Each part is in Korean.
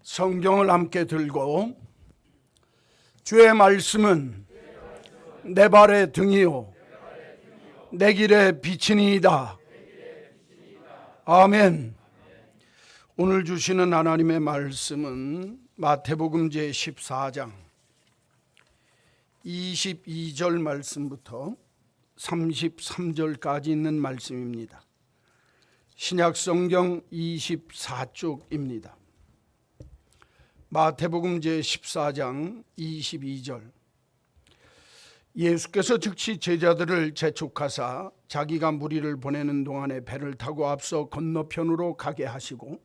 성경을 함께 들고 주의 말씀은 내 발의 등이요 내 길의 빛이니이다. 아멘. 오늘 주시는 하나님의 말씀은 마태복음 제14장 22절 말씀부터 33절까지 있는 말씀입니다. 신약성경 24쪽입니다. 마태복음 제14장 22절. 예수께서 즉시 제자들을 재촉하사 자기가 무리를 보내는 동안에 배를 타고 앞서 건너편으로 가게 하시고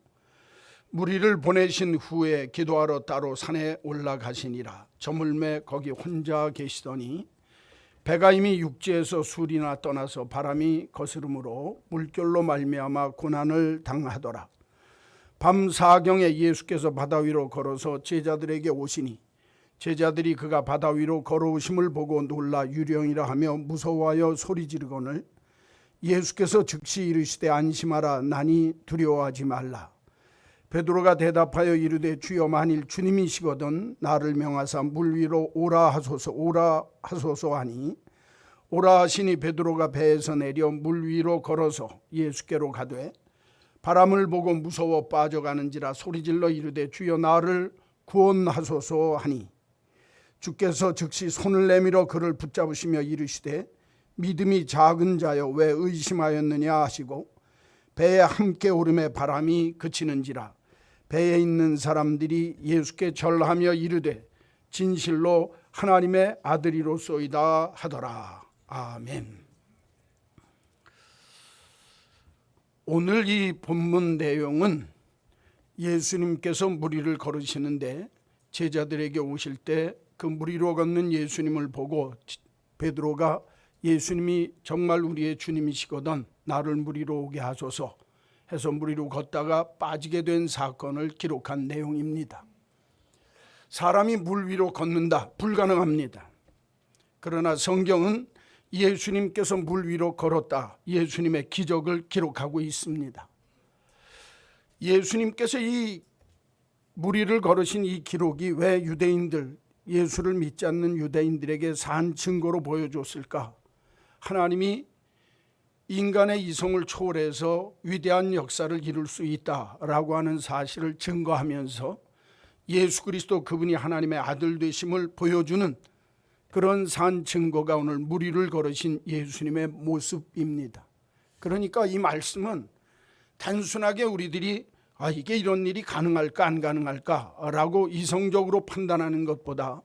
무리를 보내신 후에 기도하러 따로 산에 올라가시니라. 저물매 거기 혼자 계시더니 배가 이미 육지에서 술이나 떠나서 바람이 거스름으로 물결로 말미암아 고난을 당하더라. 밤 사경에 예수께서 바다 위로 걸어서 제자들에게 오시니 제자들이 그가 바다 위로 걸어오심을 보고 놀라 유령이라 하며 무서워하여 소리 지르거늘 예수께서 즉시 이르시되 안심하라 나니 두려워하지 말라. 베드로가 대답하여 이르되 주여 만일 주님이시거든 나를 명하사 물 위로 오라 하소서 하니 오라 하시니 베드로가 배에서 내려 물 위로 걸어서 예수께로 가되 바람을 보고 무서워 빠져가는지라 소리질러 이르되 주여 나를 구원하소서 하니 주께서 즉시 손을 내밀어 그를 붙잡으시며 이르시되 믿음이 작은 자여 왜 의심하였느냐 하시고 배에 함께 오름에 바람이 그치는지라. 배에 있는 사람들이 예수께 절하며 이르되 진실로 하나님의 아들이로소이다 하더라. 아멘. 오늘 이 본문 내용은 예수님께서 무리를 걸으시는데 제자들에게 오실 때 그 무리로 걷는 예수님을 보고 베드로가 예수님이 정말 우리의 주님이시거든 나를 무리로 오게 하소서 해서 무리로 걷다가 빠지게 된 사건을 기록한 내용입니다. 사람이 물 위로 걷는다 불가능합니다. 그러나 성경은 예수님께서 물 위로 걸었다 예수님의 기적을 기록하고 있습니다. 예수님께서 이 무리를 걸으신 이 기록이 왜 유대인들 예수를 믿지 않는 유대인들에게 산 증거로 보여줬을까? 하나님이 인간의 이성을 초월해서 위대한 역사를 이룰 수 있다라고 하는 사실을 증거하면서 예수 그리스도 그분이 하나님의 아들 되심을 보여주는 그런 산 증거가 오늘 무리를 걸으신 예수님의 모습입니다. 그러니까 이 말씀은 단순하게 우리들이 이게 이런 일이 가능할까 안 가능할까 라고 이성적으로 판단하는 것보다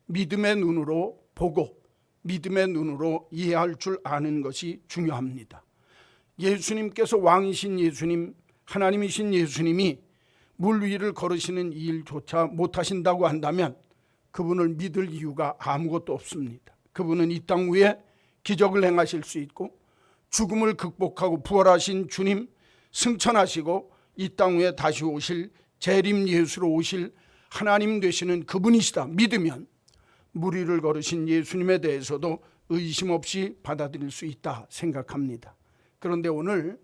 믿음의 눈으로 보고 믿음의 눈으로 이해할 줄 아는 것이 중요합니다. 예수님께서 왕이신 예수님, 하나님이신 예수님이 물 위를 걸으시는 이 일조차 못하신다고 한다면 그분을 믿을 이유가 아무것도 없습니다. 그분은 이 땅 위에 기적을 행하실 수 있고 죽음을 극복하고 부활하신 주님 승천하시고 이 땅 위에 다시 오실 재림 예수로 오실 하나님 되시는 그분이시다 믿으면 무리를 걸으신 예수님에 대해서도 의심 없이 받아들일 수 있다 생각합니다. 그런데 오늘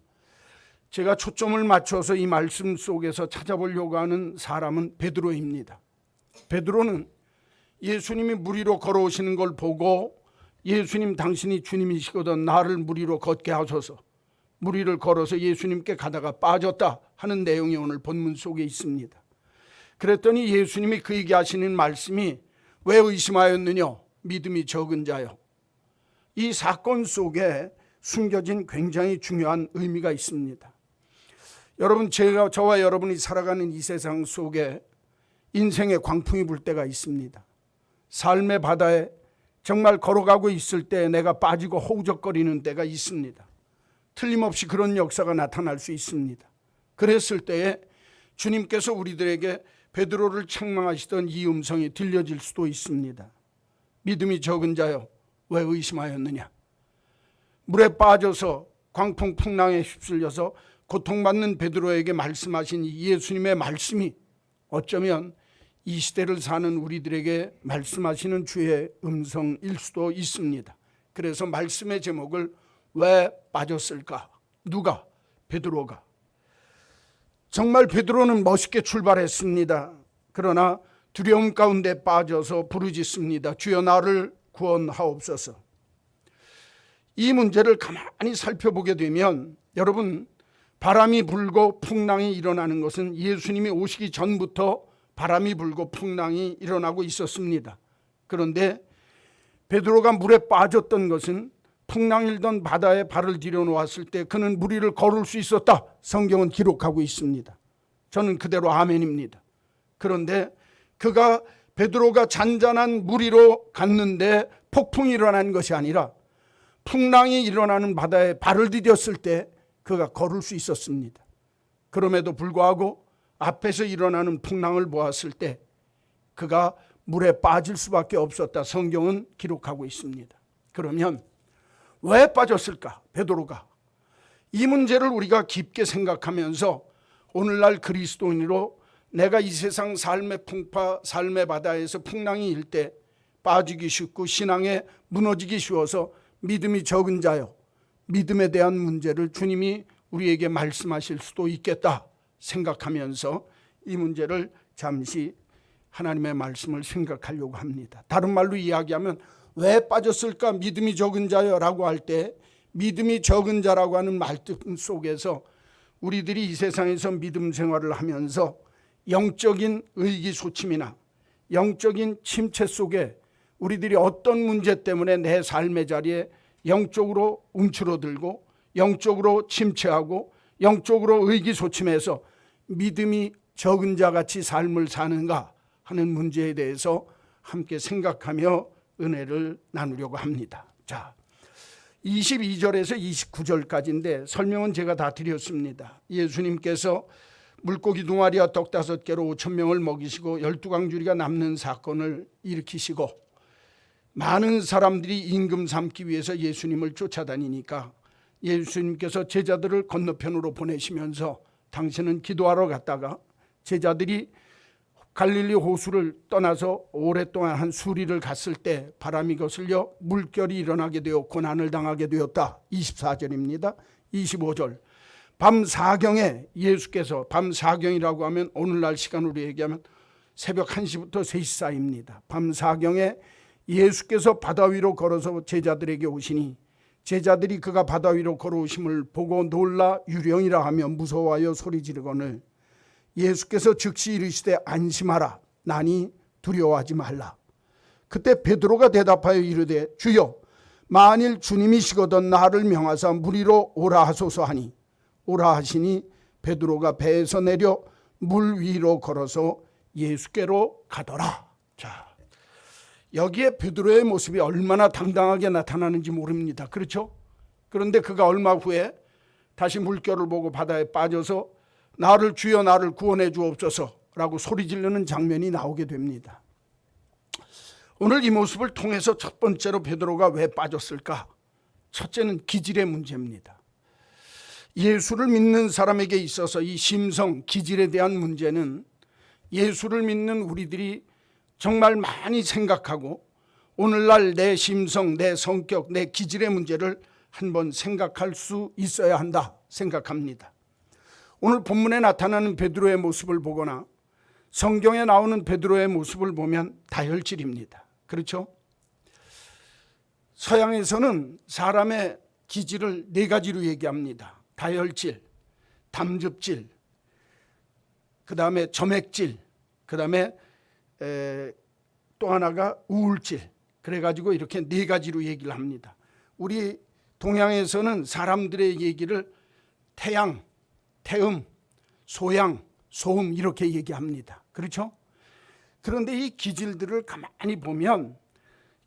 제가 초점을 맞춰서 이 말씀 속에서 찾아보려고 하는 사람은 베드로입니다. 베드로는 예수님이 무리로 걸어오시는 걸 보고 예수님 당신이 주님이시거든 나를 무리로 걷게 하소서 무리를 걸어서 예수님께 가다가 빠졌다 하는 내용이 오늘 본문 속에 있습니다. 그랬더니 예수님이 그에게 하시는 말씀이 왜 의심하였느냐 믿음이 적은 자요. 이 사건 속에 숨겨진 굉장히 중요한 의미가 있습니다. 여러분 저와 여러분이 살아가는 이 세상 속에 인생의 광풍이 불 때가 있습니다. 삶의 바다에 정말 걸어가고 있을 때 내가 빠지고 허우적거리는 때가 있습니다. 틀림없이 그런 역사가 나타날 수 있습니다. 그랬을 때에 주님께서 우리들에게 베드로를 책망하시던 이 음성이 들려질 수도 있습니다. 믿음이 적은 자여 왜 의심하였느냐. 물에 빠져서 광풍 풍랑에 휩쓸려서 고통받는 베드로에게 말씀하신 이 예수님의 말씀이 어쩌면 이 시대를 사는 우리들에게 말씀하시는 주의 음성일 수도 있습니다. 그래서 말씀의 제목을 왜 빠졌을까? 누가? 베드로가. 정말 베드로는 멋있게 출발했습니다. 그러나 두려움 가운데 빠져서 부르짖습니다. 주여 나를 구원하옵소서. 이 문제를 가만히 살펴보게 되면 여러분, 바람이 불고 풍랑이 일어나는 것은 예수님이 오시기 전부터 바람이 불고 풍랑이 일어나고 있었습니다. 그런데 베드로가 물에 빠졌던 것은 풍랑 일던 바다에 발을 들여놓았을 때 그는 물 위를 걸을 수 있었다, 성경은 기록하고 있습니다. 저는 그대로 아멘입니다. 그런데 베드로가 잔잔한 물 위로 갔는데 폭풍이 일어난 것이 아니라 풍랑이 일어나는 바다에 발을 디뎠을 때 그가 걸을 수 있었습니다. 그럼에도 불구하고 앞에서 일어나는 풍랑을 보았을 때 그가 물에 빠질 수밖에 없었다, 성경은 기록하고 있습니다. 그러면 왜 빠졌을까, 베드로가? 이 문제를 우리가 깊게 생각하면서 오늘날 그리스도인으로 내가 이 세상 삶의 풍파, 삶의 바다에서 풍랑이 일 때 빠지기 쉽고 신앙에 무너지기 쉬워서 믿음이 적은 자요, 믿음에 대한 문제를 주님이 우리에게 말씀하실 수도 있겠다 생각하면서 이 문제를 잠시 하나님의 말씀을 생각하려고 합니다. 다른 말로 이야기하면 왜 빠졌을까, 믿음이 적은 자요 라고 할 때 믿음이 적은 자라고 하는 말뜻 속에서 우리들이 이 세상에서 믿음 생활을 하면서 영적인 의기소침이나 영적인 침체 속에 우리들이 어떤 문제 때문에 내 삶의 자리에 영적으로 움츠러들고 영적으로 침체하고 영적으로 의기소침해서 믿음이 적은 자같이 삶을 사는가 하는 문제에 대해서 함께 생각하며 은혜를 나누려고 합니다. 자, 22절에서 29절까지인데 설명은 제가 다 드렸습니다. 예수님께서 물고기 2마리와 떡 5개로 5,000명을 먹이시고 12광주리가 남는 사건을 일으키시고 많은 사람들이 임금 삼기 위해서 예수님을 쫓아다니니까 예수님께서 제자들을 건너편으로 보내시면서 당신은 기도하러 갔다가 제자들이 갈릴리 호수를 떠나서 오랫동안 한 수리를 갔을 때 바람이 거슬려 물결이 일어나게 되어 고난을 당하게 되었다. 24절입니다. 25절. 밤 사경에 예수께서, 밤 사경이라고 하면 오늘날 시간으로 얘기하면 새벽 1시부터 3시 사이입니다. 밤 사경에 예수께서 바다 위로 걸어서 제자들에게 오시니 제자들이 그가 바다 위로 걸어오심을 보고 놀라 유령이라 하며 무서워하여 소리 지르거늘 예수께서 즉시 이르시되 안심하라, 나니 두려워하지 말라. 그때 베드로가 대답하여 이르되 주여, 만일 주님이시거든 나를 명하사 물 위로 오라 하소서 하니 오라 하시니 베드로가 배에서 내려 물 위로 걸어서 예수께로 가더라. 자, 여기에 베드로의 모습이 얼마나 당당하게 나타나는지 모릅니다. 그렇죠? 그런데 그가 얼마 후에 다시 물결을 보고 바다에 빠져서 나를, 주여 나를 구원해 주옵소서 라고 소리 지르는 장면이 나오게 됩니다. 오늘 이 모습을 통해서 첫 번째로 베드로가 왜 빠졌을까? 첫째는 기질의 문제입니다. 예수를 믿는 사람에게 있어서 이 심성, 기질에 대한 문제는 예수를 믿는 우리들이 정말 많이 생각하고 오늘날 내 심성, 내 성격, 내 기질의 문제를 한번 생각할 수 있어야 한다 생각합니다. 오늘 본문에 나타나는 베드로의 모습을 보거나 성경에 나오는 베드로의 모습을 보면 다혈질입니다. 그렇죠? 서양에서는 사람의 기질을 4가지로 얘기합니다. 다혈질, 담즙질, 그 다음에 점액질, 그 다음에 또 하나가 우울질. 그래가지고 이렇게 4가지로 얘기를 합니다. 우리 동양에서는 사람들의 얘기를 태양, 태음, 소양, 소음 이렇게 얘기합니다. 그렇죠? 그런데 이 기질들을 가만히 보면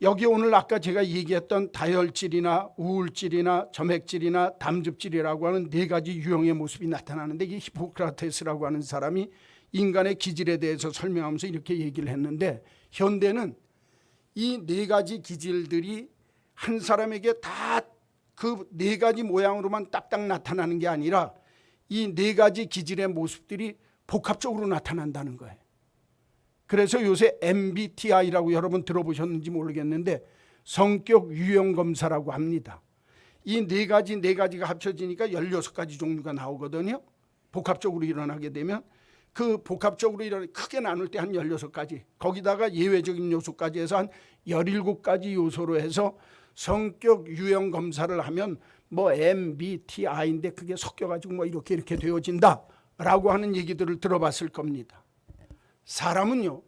여기 오늘 아까 제가 얘기했던 다혈질이나 우울질이나 점액질이나 담즙질이라고 하는 4가지 유형의 모습이 나타나는데 이게 히포크라테스라고 하는 사람이 인간의 기질에 대해서 설명하면서 이렇게 얘기를 했는데 현대는 이 4가지 기질들이 한 사람에게 다 그 4가지 모양으로만 딱딱 나타나는 게 아니라 이 4가지 기질의 모습들이 복합적으로 나타난다는 거예요. 그래서 요새 MBTI라고 여러분 들어보셨는지 모르겠는데 성격 유형 검사라고 합니다. 이 4가지가 합쳐지니까 16가지 종류가 나오거든요. 복합적으로 일어나게 되면 그 복합적으로 크게 나눌 때 한 16가지, 거기다가 예외적인 요소까지 해서 한 17가지 요소로 해서 성격 유형 검사를 하면 뭐 MBTI인데 그게 섞여가지고 뭐 이렇게 되어진다라고 하는 얘기들을 들어봤을 겁니다. 사람은요,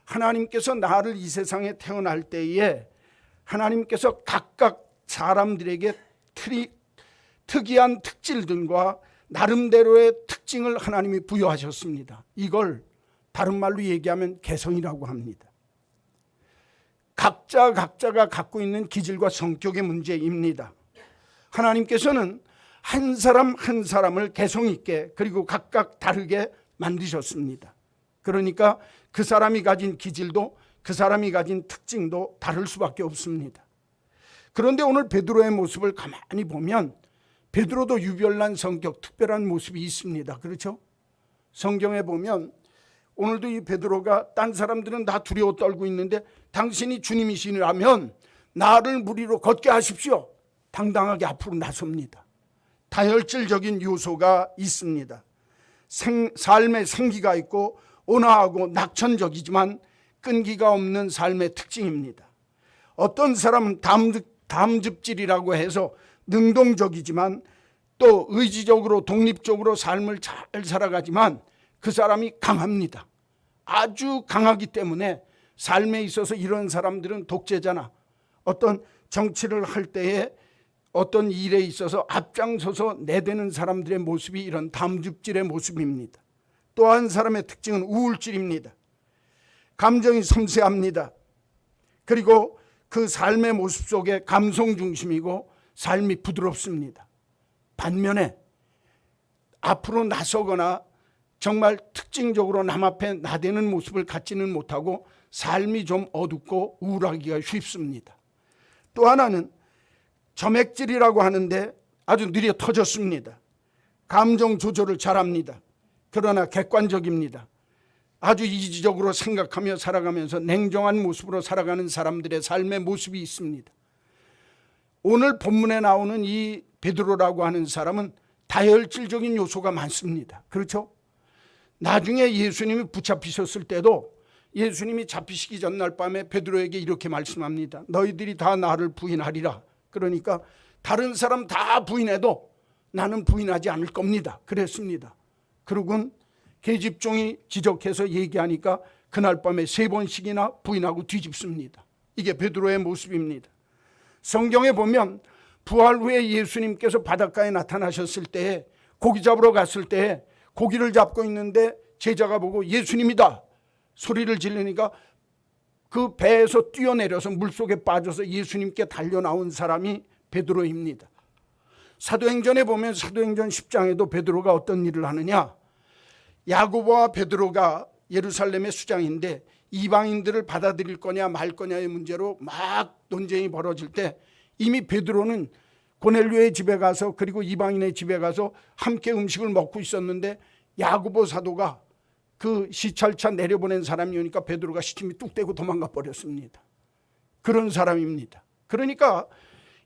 하나님께서 나를 이 세상에 태어날 때에 하나님께서 각각 사람들에게 특이한 특질들과 나름대로의 특징을 하나님이 부여하셨습니다. 이걸 다른 말로 얘기하면 개성이라고 합니다. 각자가 갖고 있는 기질과 성격의 문제입니다. 하나님께서는 한 사람 한 사람을 개성 있게 그리고 각각 다르게 만드셨습니다. 그러니까 그 사람이 가진 기질도 그 사람이 가진 특징도 다를 수밖에 없습니다. 그런데 오늘 베드로의 모습을 가만히 보면 베드로도 유별난 성격, 특별한 모습이 있습니다. 그렇죠? 성경에 보면 오늘도 이 베드로가 딴 사람들은 다 두려워 떨고 있는데 당신이 주님이시라면 나를 무리로 걷게 하십시오. 당당하게 앞으로 나섭니다. 다혈질적인 요소가 있습니다. 삶의 생기가 있고 온화하고 낙천적이지만 끈기가 없는 삶의 특징입니다. 어떤 사람은 담즙질이라고 해서 능동적이지만 또 의지적으로 독립적으로 삶을 잘 살아가지만 그 사람이 강합니다. 아주 강하기 때문에 삶에 있어서 이런 사람들은 독재자나 어떤 정치를 할 때에 어떤 일에 있어서 앞장서서 내대는 사람들의 모습이 이런 담즙질의 모습입니다. 또 한 사람의 특징은 우울질입니다. 감정이 섬세합니다. 그리고 그 삶의 모습 속에 감성 중심이고 삶이 부드럽습니다. 반면에 앞으로 나서거나 정말 특징적으로 남 앞에 나대는 모습을 갖지는 못하고 삶이 좀 어둡고 우울하기가 쉽습니다. 또 하나는 점액질이라고 하는데 아주 느려 터졌습니다. 감정 조절을 잘합니다. 그러나 객관적입니다. 아주 이지적으로 생각하며 살아가면서 냉정한 모습으로 살아가는 사람들의 삶의 모습이 있습니다. 오늘 본문에 나오는 이 베드로라고 하는 사람은 다혈질적인 요소가 많습니다. 그렇죠? 나중에 예수님이 붙잡히셨을 때도 예수님이 잡히시기 전날 밤에 베드로에게 이렇게 말씀합니다. 너희들이 다 나를 부인하리라. 그러니까 다른 사람 다 부인해도 나는 부인하지 않을 겁니다. 그랬습니다. 그러곤 계집종이 지적해서 얘기하니까 그날 밤에 3번씩이나 부인하고 뒤집습니다. 이게 베드로의 모습입니다. 성경에 보면 부활 후에 예수님께서 바닷가에 나타나셨을 때에 고기 잡으러 갔을 때에 고기를 잡고 있는데 제자가 보고 예수님이다 소리를 지르니까 그 배에서 뛰어내려서 물속에 빠져서 예수님께 달려나온 사람이 베드로입니다. 사도행전에 보면 사도행전 10장에도 베드로가 어떤 일을 하느냐, 야고보와 베드로가 예루살렘의 수장인데 이방인들을 받아들일 거냐 말 거냐의 문제로 막 논쟁이 벌어질 때 이미 베드로는 고넬료의 집에 가서 그리고 이방인의 집에 가서 함께 음식을 먹고 있었는데 야고보 사도가 그 시찰차 내려보낸 사람이 오니까 베드로가 시침이 뚝 떼고 도망가 버렸습니다. 그런 사람입니다. 그러니까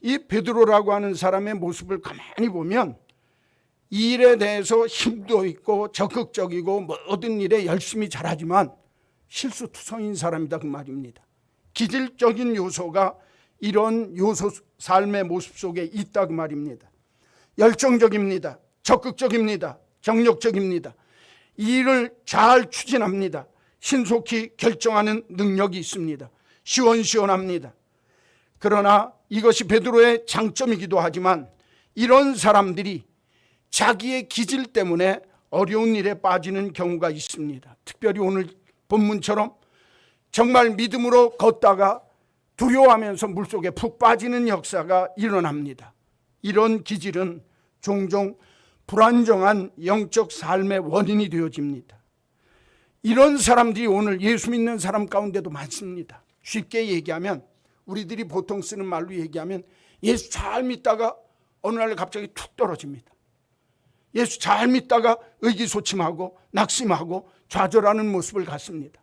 이 베드로라고 하는 사람의 모습을 가만히 보면 이 일에 대해서 힘도 있고 적극적이고 모든 일에 열심히 잘하지만 실수투성인 사람이다 그 말입니다. 기질적인 요소가 이런 요소 삶의 모습 속에 있다 그 말입니다. 열정적입니다. 적극적입니다. 정력적입니다. 이 일을 잘 추진합니다. 신속히 결정하는 능력이 있습니다. 시원시원합니다. 그러나 이것이 베드로의 장점이기도 하지만 이런 사람들이 자기의 기질 때문에 어려운 일에 빠지는 경우가 있습니다. 특별히 오늘 본문처럼 정말 믿음으로 걷다가 두려워하면서 물속에 푹 빠지는 역사가 일어납니다. 이런 기질은 종종 불안정한 영적 삶의 원인이 되어집니다. 이런 사람들이 오늘 예수 믿는 사람 가운데도 많습니다. 쉽게 얘기하면 우리들이 보통 쓰는 말로 얘기하면 예수 잘 믿다가 어느 날 갑자기 툭 떨어집니다. 예수 잘 믿다가 의기소침하고 낙심하고 좌절하는 모습을 갖습니다.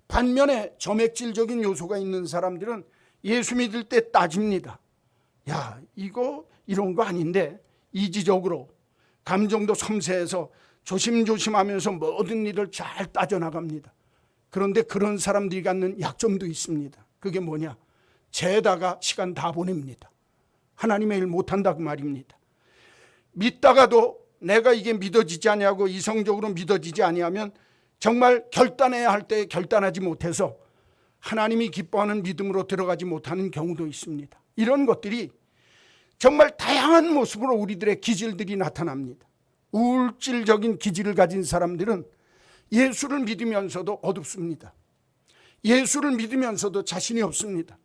반면에 점액질적인 요소가 있는 사람들은 예수 믿을 때 따집니다. 야, 이거 이런 거 아닌데 이지적으로 감정도 섬세해서 조심조심하면서 모든 일을 잘 따져나갑니다. 그런데 그런 사람들이 갖는 약점도 있습니다. 그게 뭐냐? 죄에다가 시간 다 보냅니다. 하나님의 일 못한다고 말입니다. 믿다가도 내가 이게 믿어지지 아니하고 이성적으로 믿어지지 아니하면 정말 결단해야 할 때 결단하지 못해서 하나님이 기뻐하는 믿음으로 들어가지 못하는 경우도 있습니다. 이런 것들이 정말 다양한 모습으로 우리들의 기질들이 나타납니다. 우울질적인 기질을 가진 사람들은 예수를 믿으면서도 어둡습니다. 예수를 믿으면서도 자신이 없습니다.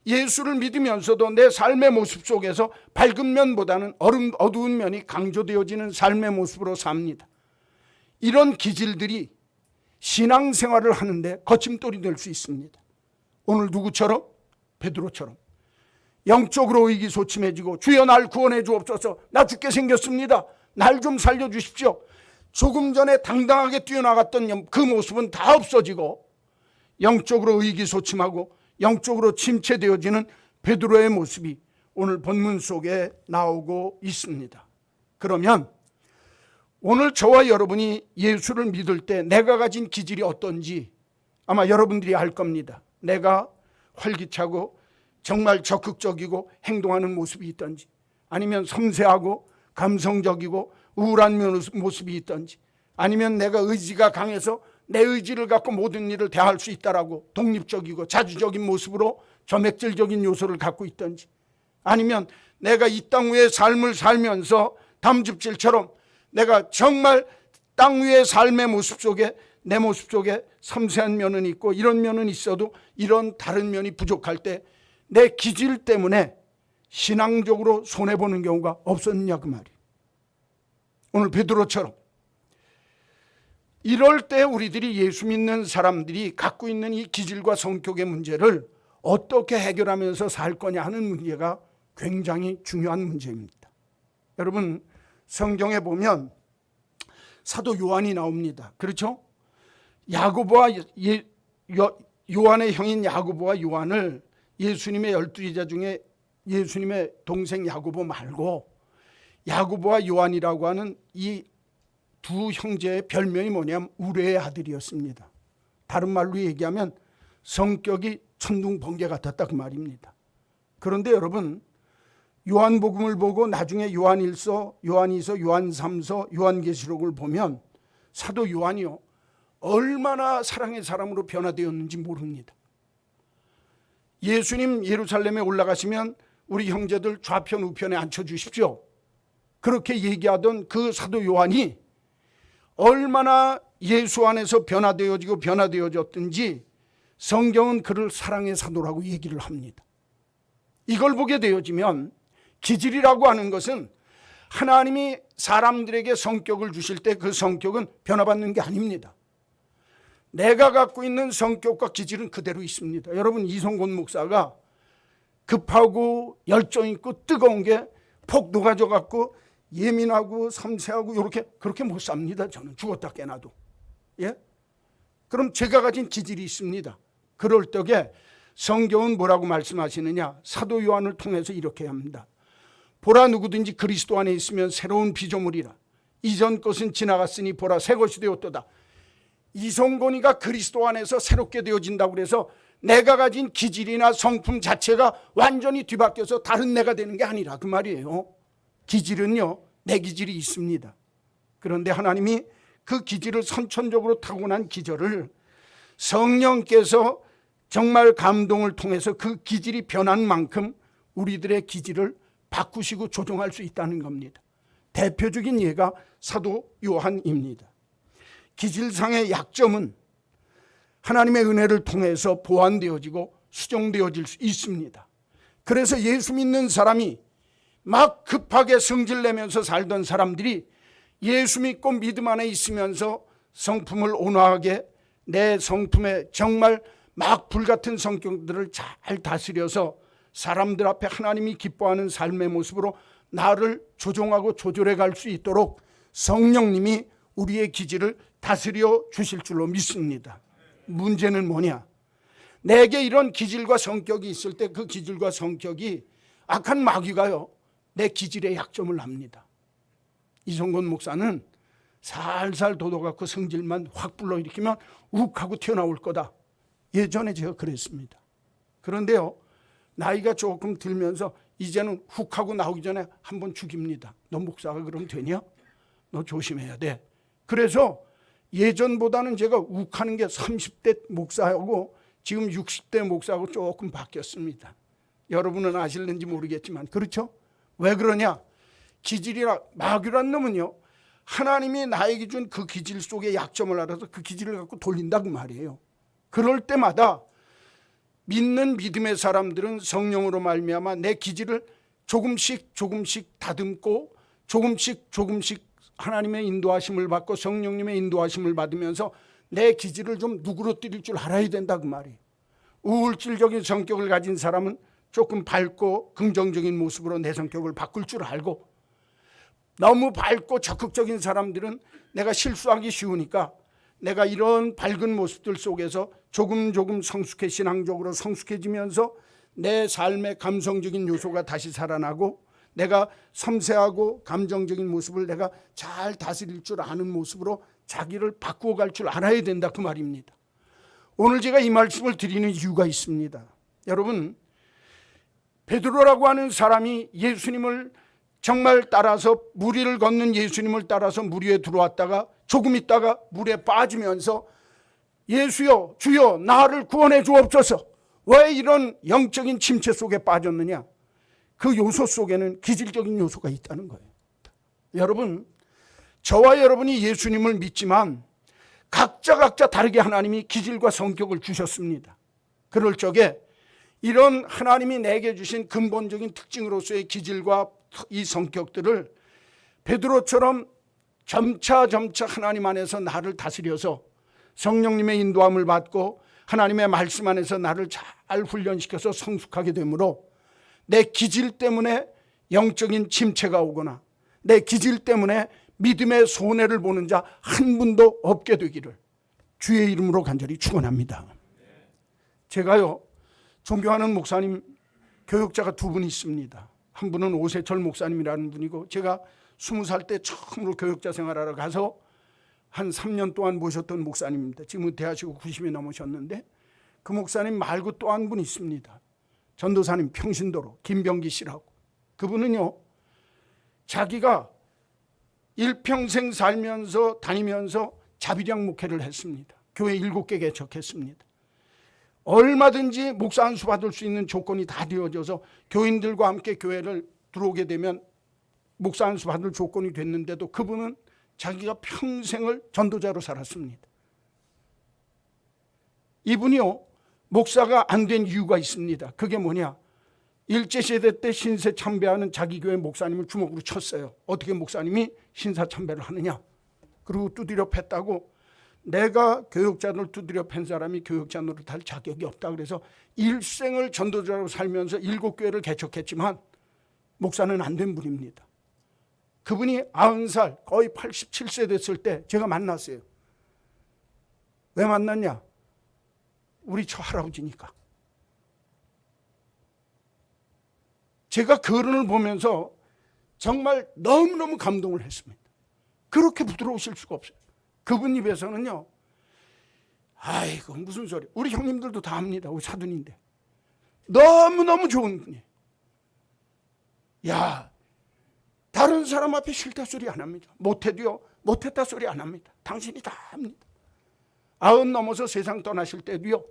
예수를 믿으면서도 내 삶의 모습 속에서 밝은 면보다는 어두운 면이 강조되어지는 삶의 모습으로 삽니다. 이런 기질들이 신앙생활을 하는데 거침돌이 될 수 있습니다. 오늘 누구처럼? 베드로처럼 영적으로 의기소침해지고 주여 날 구원해 주옵소서, 나 죽게 생겼습니다, 날 좀 살려주십시오. 조금 전에 당당하게 뛰어나갔던 그 모습은 다 없어지고 영적으로 의기소침하고 영적으로 침체되어지는 베드로의 모습이 오늘 본문 속에 나오고 있습니다. 그러면 오늘 저와 여러분이 예수를 믿을 때 내가 가진 기질이 어떤지 아마 여러분들이 알 겁니다. 내가 활기차고 정말 적극적이고 행동하는 모습이 있던지, 아니면 섬세하고 감성적이고 우울한 모습이 있던지, 아니면 내가 의지가 강해서 내 의지를 갖고 모든 일을 대할 수 있다라고 독립적이고 자주적인 모습으로 점액질적인 요소를 갖고 있던지, 아니면 내가 이 땅 위의 삶을 살면서 담즙질처럼 내가 정말 땅 위의 삶의 모습 속에 내 모습 속에 섬세한 면은 있고 이런 면은 있어도 이런 다른 면이 부족할 때 내 기질 때문에 신앙적으로 손해보는 경우가 없었느냐 그 말이에요. 오늘 베드로처럼 이럴 때 우리들이 예수 믿는 사람들이 갖고 있는 이 기질과 성격의 문제를 어떻게 해결하면서 살 거냐 하는 문제가 굉장히 중요한 문제입니다. 여러분, 성경에 보면 사도 요한이 나옵니다. 그렇죠? 야고보와 요한의 형인 야고보와 요한을 예수님의 12제자 중에 예수님의 동생 야고보 말고 야고보와 요한이라고 하는 이 두 형제의 별명이 뭐냐면 우레의 아들이었습니다. 다른 말로 얘기하면 성격이 천둥번개 같았다 그 말입니다. 그런데 여러분, 요한복음을 보고 나중에 요한일서, 요한이서, 요한3서, 요한계시록을 보면 사도 요한이요 얼마나 사랑의 사람으로 변화되었는지 모릅니다. 예수님 예루살렘에 올라가시면 우리 형제들 좌편 우편에 앉혀주십시오, 그렇게 얘기하던 그 사도 요한이 얼마나 예수 안에서 변화되어졌든지 성경은 그를 사랑의 사도라고 얘기를 합니다. 이걸 보게 되어지면 기질이라고 하는 것은 하나님이 사람들에게 성격을 주실 때 그 성격은 변화받는 게 아닙니다. 내가 갖고 있는 성격과 기질은 그대로 있습니다. 여러분, 이성곤 목사가 급하고 열정 있고 뜨거운 게 폭 녹아져 갖고 예민하고 섬세하고 그렇게 못 삽니다. 저는 죽었다 깨나도. 예? 그럼 제가 가진 기질이 있습니다. 그럴 적에 성경은 뭐라고 말씀하시느냐? 사도 요한을 통해서 이렇게 합니다. 보라, 누구든지 그리스도 안에 있으면 새로운 피조물이라. 이전 것은 지나갔으니 보라, 새 것이 되었도다. 이성곤이가 그리스도 안에서 새롭게 되어진다고 그래서 내가 가진 기질이나 성품 자체가 완전히 뒤바뀌어서 다른 내가 되는 게 아니라 그 말이에요. 기질은요, 내 기질이 있습니다. 그런데 하나님이 그 기질을 선천적으로 타고난 기질을 성령께서 정말 감동을 통해서 그 기질이 변한 만큼 우리들의 기질을 바꾸시고 조정할 수 있다는 겁니다. 대표적인 예가 사도 요한입니다. 기질상의 약점은 하나님의 은혜를 통해서 보완되어지고 수정되어질 수 있습니다. 그래서 예수 믿는 사람이 막 급하게 성질내면서 살던 사람들이 예수 믿고 믿음 안에 있으면서 성품을 온화하게 내 성품에 정말 막 불같은 성격들을 잘 다스려서 사람들 앞에 하나님이 기뻐하는 삶의 모습으로 나를 조종하고 조절해 갈 수 있도록 성령님이 우리의 기질을 다스려 주실 줄로 믿습니다. 문제는 뭐냐? 내게 이런 기질과 성격이 있을 때 그 기질과 성격이 악한 마귀가요 내 기질의 약점을 압니다. 이성곤 목사는 살살 돋아갖고 성질만 확 불러일으키면 욱하고 튀어나올 거다. 예전에 제가 그랬습니다. 그런데요, 나이가 조금 들면서 이제는 훅 하고 나오기 전에 한번 죽입니다. 너 목사가 그럼 되냐? 너 조심해야 돼. 그래서 예전보다는 제가 욱하는 게 30대 목사하고 지금 60대 목사하고 조금 바뀌었습니다. 여러분은 아실는지 모르겠지만 그렇죠? 왜 그러냐? 기질이라 마귀란 놈은요, 하나님이 나에게 준 그 기질 속의 약점을 알아서 그 기질을 갖고 돌린다고 말이에요. 그럴 때마다 믿는 믿음의 사람들은 성령으로 말미암아 내 기질을 조금씩 다듬고 조금씩 하나님의 인도하심을 받고 성령님의 인도하심을 받으면서 내 기질을 좀 누그러뜨릴 줄 알아야 된다 그 말이에요. 우울질적인 성격을 가진 사람은 조금 밝고 긍정적인 모습으로 내 성격을 바꿀 줄 알고, 너무 밝고 적극적인 사람들은 내가 실수하기 쉬우니까 내가 이런 밝은 모습들 속에서 조금 신앙적으로 성숙해지면서 내 삶의 감성적인 요소가 다시 살아나고 내가 섬세하고 감정적인 모습을 내가 잘 다스릴 줄 아는 모습으로 자기를 바꾸어 갈 줄 알아야 된다 그 말입니다. 오늘 제가 이 말씀을 드리는 이유가 있습니다. 여러분, 베드로라고 하는 사람이 예수님을 정말 따라서 무리를 걷는 예수님을 따라서 물 위에 들어왔다가 조금 있다가 물에 빠지면서 예수여 주여 나를 구원해 주옵소서. 왜 이런 영적인 침체 속에 빠졌느냐? 그 요소 속에는 기질적인 요소가 있다는 거예요. 여러분, 저와 여러분이 예수님을 믿지만 각자 다르게 하나님이 기질과 성격을 주셨습니다. 그럴 적에 이런 하나님이 내게 주신 근본적인 특징으로서의 기질과 이 성격들을 베드로처럼 점차 하나님 안에서 나를 다스려서 성령님의 인도함을 받고 하나님의 말씀 안에서 나를 잘 훈련시켜서 성숙하게 되므로 내 기질 때문에 영적인 침체가 오거나 내 기질 때문에 믿음의 손해를 보는 자 한 분도 없게 되기를 주의 이름으로 간절히 축원합니다. 제가요, 존경하는 목사님 교육자가 두 분 있습니다. 한 분은 오세철 목사님이라는 분이고, 제가 20살 때 처음으로 교육자 생활하러 가서 한 3년 동안 모셨던 목사님입니다. 지금 은퇴하시고 90이 넘으셨는데, 그 목사님 말고 또 한 분 있습니다. 전도사님 평신도로 김병기 씨라고. 그분은요, 자기가 일평생 살면서 다니면서 자비량 목회를 했습니다. 교회 7개 개척했습니다. 얼마든지 목사 안수 받을 수 있는 조건이 다 되어져서 교인들과 함께 교회를 들어오게 되면 목사 안수 받을 조건이 됐는데도 그분은 자기가 평생을 전도자로 살았습니다. 이분이요, 목사가 안 된 이유가 있습니다. 그게 뭐냐? 일제시대 때 신사참배하는 자기 교회 목사님을 주먹으로 쳤어요. 어떻게 목사님이 신사참배를 하느냐? 그리고 두드려 팼다고, 내가 교육자를 두드려 팬 사람이 교육자 노릇할 자격이 없다. 그래서 일생을 전도자로 살면서 7교회를 개척했지만 목사는 안 된 분입니다. 그분이 90살, 거의 87세 됐을 때 제가 만났어요. 왜 만났냐? 우리 처할아버지니까. 제가 그분을 보면서 정말 너무너무 감동을 했습니다. 그렇게 부드러우실 수가 없어요. 그분 입에서는요, 아이고 무슨 소리, 우리 형님들도 다 합니다. 우리 사돈인데 너무너무 좋은 분이에요. 야, 다른 사람 앞에 싫다 소리 안 합니다. 못해도요, 못했다 소리 안 합니다. 당신이 다 합니다. 90 넘어서 세상 떠나실 때도요,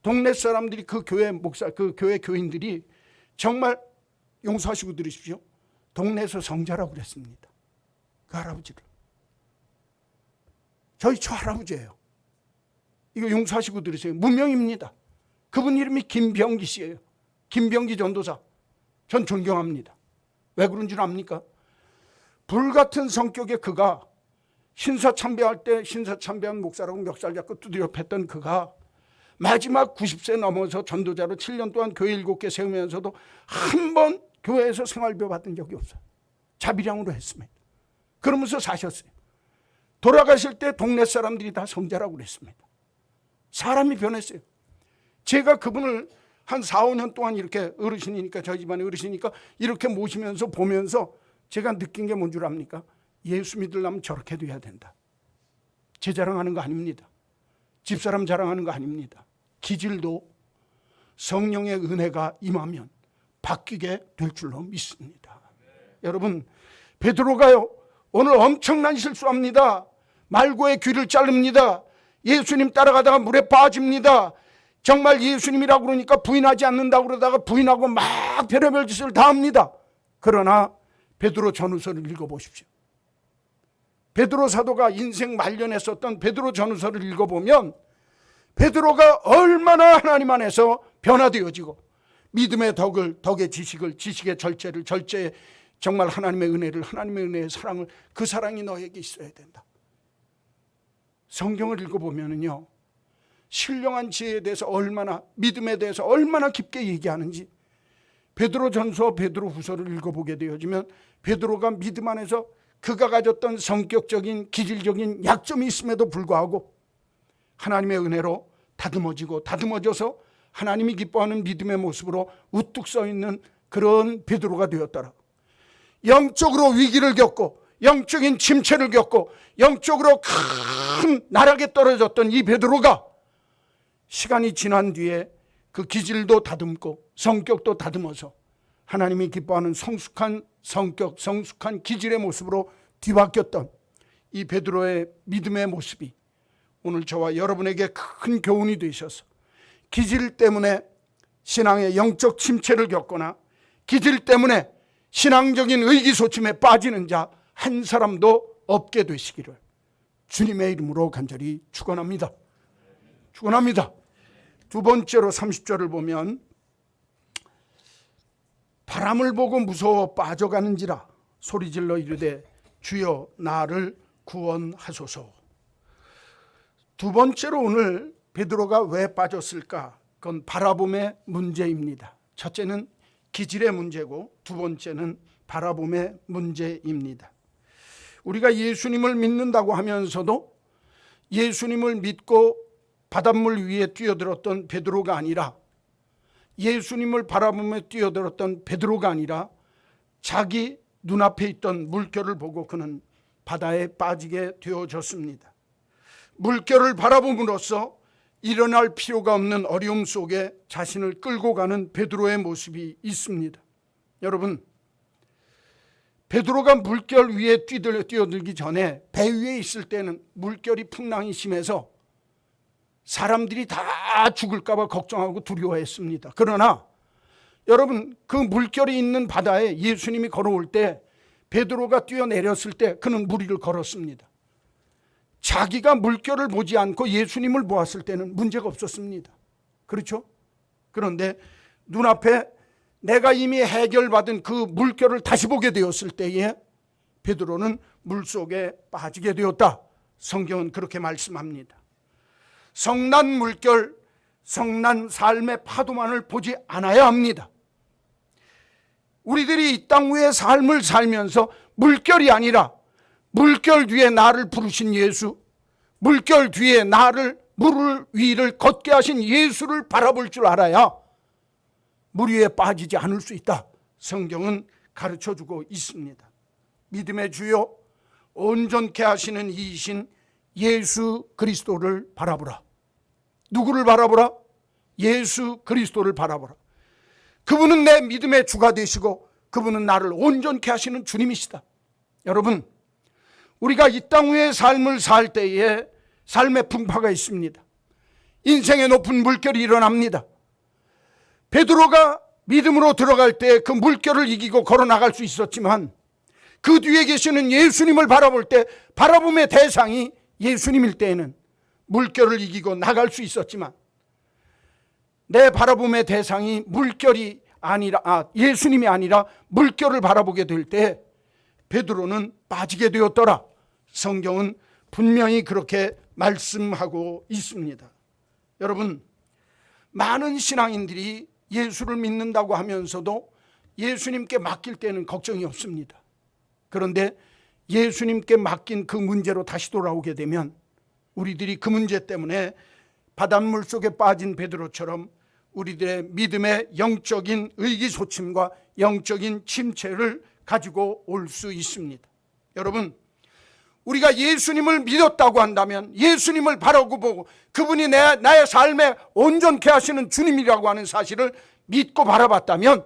동네 사람들이 그 교회 목사, 그 교회 교인들이 정말 용서하시고 들으십시오. 동네에서 성자라고 그랬습니다. 그 할아버지를. 저희 처할아버지예요. 이거 용서하시고 들으세요. 무명입니다. 그분 이름이 김병기 씨예요. 김병기 전도사. 전 존경합니다. 왜 그런 줄 압니까? 불같은 성격의 그가 신사참배할 때 신사참배한 목사라고 멱살 잡고 두드려 팼던 그가 마지막 90세 넘어서 전도자로 7년 동안 교회 7개 세우면서도 한 번 교회에서 생활비 받은 적이 없어요. 자비량으로 했습니다. 그러면서 사셨어요. 돌아가실 때 동네 사람들이 다 성자라고 그랬습니다. 사람이 변했어요. 제가 그분을 한 4, 5년 동안 이렇게 어르신이니까, 저희 집안의 어르신이니까 이렇게 모시면서 보면서 제가 느낀 게 뭔 줄 압니까? 예수 믿으려면 저렇게 돼야 된다. 제 자랑하는 거 아닙니다. 집사람 자랑하는 거 아닙니다. 기질도 성령의 은혜가 임하면 바뀌게 될 줄로 믿습니다. 여러분, 베드로가요 오늘 엄청난 실수합니다. 말고의 귀를 자릅니다. 예수님 따라가다가 물에 빠집니다. 정말 예수님이라고 그러니까 부인하지 않는다고 그러다가 부인하고 막 별의별 짓을 다 합니다. 그러나 베드로 전후서를 읽어보십시오. 베드로 사도가 인생 말년에 썼던 베드로 전후서를 읽어보면 베드로가 얼마나 하나님 안에서 변화되어지고 믿음의 덕의 지식을, 지식의 절제를, 절제의 정말 하나님의 은혜를, 하나님의 은혜의 사랑을, 그 사랑이 너에게 있어야 된다. 성경을 읽어보면요 신령한 지혜에 대해서 얼마나, 믿음에 대해서 얼마나 깊게 얘기하는지, 베드로 전서, 베드로 후서를 읽어보게 되어지면 베드로가 믿음 안에서 그가 가졌던 성격적인, 기질적인 약점이 있음에도 불구하고 하나님의 은혜로 다듬어지고 다듬어져서 하나님이 기뻐하는 믿음의 모습으로 우뚝 서 있는 그런 베드로가 되었더라. 영적으로 위기를 겪고 영적인 침체를 겪고 영적으로 큰 나락에 떨어졌던 이 베드로가 시간이 지난 뒤에 그 기질도 다듬고 성격도 다듬어서 하나님이 기뻐하는 성숙한 성격, 성숙한 기질의 모습으로 뒤바뀌었던 이 베드로의 믿음의 모습이 오늘 저와 여러분에게 큰 교훈이 되셔서 기질 때문에 신앙의 영적 침체를 겪거나 기질 때문에 신앙적인 의기소침에 빠지는 자 한 사람도 없게 되시기를 주님의 이름으로 간절히 축원합니다. 축원합니다. 두 번째로 30절을 보면 바람을 보고 무서워 빠져가는지라 소리질러 이르되 주여 나를 구원하소서. 두 번째로 오늘 베드로가 왜 빠졌을까? 그건 바라봄의 문제입니다. 첫째는 기질의 문제고 두 번째는 바라봄의 문제입니다. 우리가 예수님을 믿는다고 하면서도 예수님을 믿고 바닷물 위에 뛰어들었던 베드로가 아니라, 예수님을 바라보며 뛰어들었던 베드로가 아니라 자기 눈앞에 있던 물결을 보고 그는 바다에 빠지게 되어졌습니다. 물결을 바라봄으로써 일어날 필요가 없는 어려움 속에 자신을 끌고 가는 베드로의 모습이 있습니다. 여러분, 베드로가 물결 위에 뛰어들기 전에 배 위에 있을 때는 물결이 풍랑이 심해서 사람들이 다 죽을까 봐 걱정하고 두려워했습니다. 그러나 여러분, 그 물결이 있는 바다에 예수님이 걸어올 때 베드로가 뛰어내렸을 때 그는 물 위를 걸었습니다. 자기가 물결을 보지 않고 예수님을 보았을 때는 문제가 없었습니다. 그렇죠? 그런데 눈앞에 내가 이미 해결받은 그 물결을 다시 보게 되었을 때에 베드로는 물속에 빠지게 되었다. 성경은 그렇게 말씀합니다. 성난 물결, 성난 삶의 파도만을 보지 않아야 합니다. 우리들이 이 땅 위의 삶을 살면서 물결이 아니라 물결 뒤에 나를 부르신 예수, 물결 뒤에 나를 물 위를 걷게 하신 예수를 바라볼 줄 알아야 물 위에 빠지지 않을 수 있다. 성경은 가르쳐주고 있습니다. 믿음의 주요 온전케 하시는 이이신 예수 그리스도를 바라보라. 누구를 바라보라? 예수 그리스도를 바라보라. 그분은 내 믿음의 주가 되시고 그분은 나를 온전케 하시는 주님이시다. 여러분, 우리가 이 땅 위의 삶을 살 때에 삶의 풍파가 있습니다. 인생의 높은 물결이 일어납니다. 베드로가 믿음으로 들어갈 때 그 물결을 이기고 걸어 나갈 수 있었지만 그 뒤에 계시는 예수님을 바라볼 때 바라봄의 대상이 예수님일 때에는 물결을 이기고 나갈 수 있었지만 내 바라봄의 대상이 물결이 아니라 예수님이 아니라 물결을 바라보게 될 때 베드로는 빠지게 되었더라. 성경은 분명히 그렇게 말씀하고 있습니다. 여러분, 많은 신앙인들이 예수를 믿는다고 하면서도 예수님께 맡길 때는 걱정이 없습니다. 그런데 예수님께 맡긴 그 문제로 다시 돌아오게 되면 우리들이 그 문제 때문에 바닷물 속에 빠진 베드로처럼 우리들의 믿음의 영적인 의기소침과 영적인 침체를 가지고 올 수 있습니다. 여러분, 우리가 예수님을 믿었다고 한다면, 예수님을 바라고 보고 그분이 나의 삶에 온전케 하시는 주님이라고 하는 사실을 믿고 바라봤다면,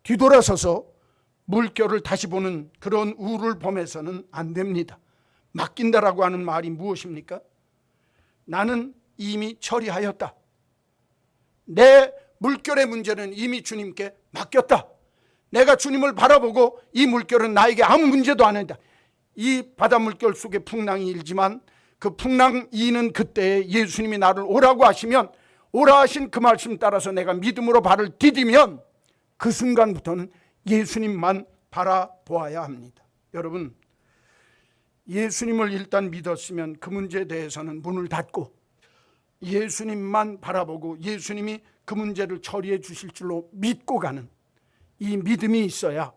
뒤돌아서서 물결을 다시 보는 그런 우를 범해서는 안 됩니다. 맡긴다라고 하는 말이 무엇입니까? 나는 이미 처리하였다. 내 물결의 문제는 이미 주님께 맡겼다. 내가 주님을 바라보고 이 물결은 나에게 아무 문제도 안 한다. 이 바다 물결 속에 풍랑이 일지만 그 풍랑 이는 그때에 예수님이 나를 오라고 하시면, 오라 하신 그 말씀 따라서 내가 믿음으로 발을 디디면 그 순간부터는 예수님만 바라보아야 합니다. 여러분, 예수님을 일단 믿었으면 그 문제에 대해서는 문을 닫고 예수님만 바라보고 예수님이 그 문제를 처리해 주실 줄로 믿고 가는 이 믿음이 있어야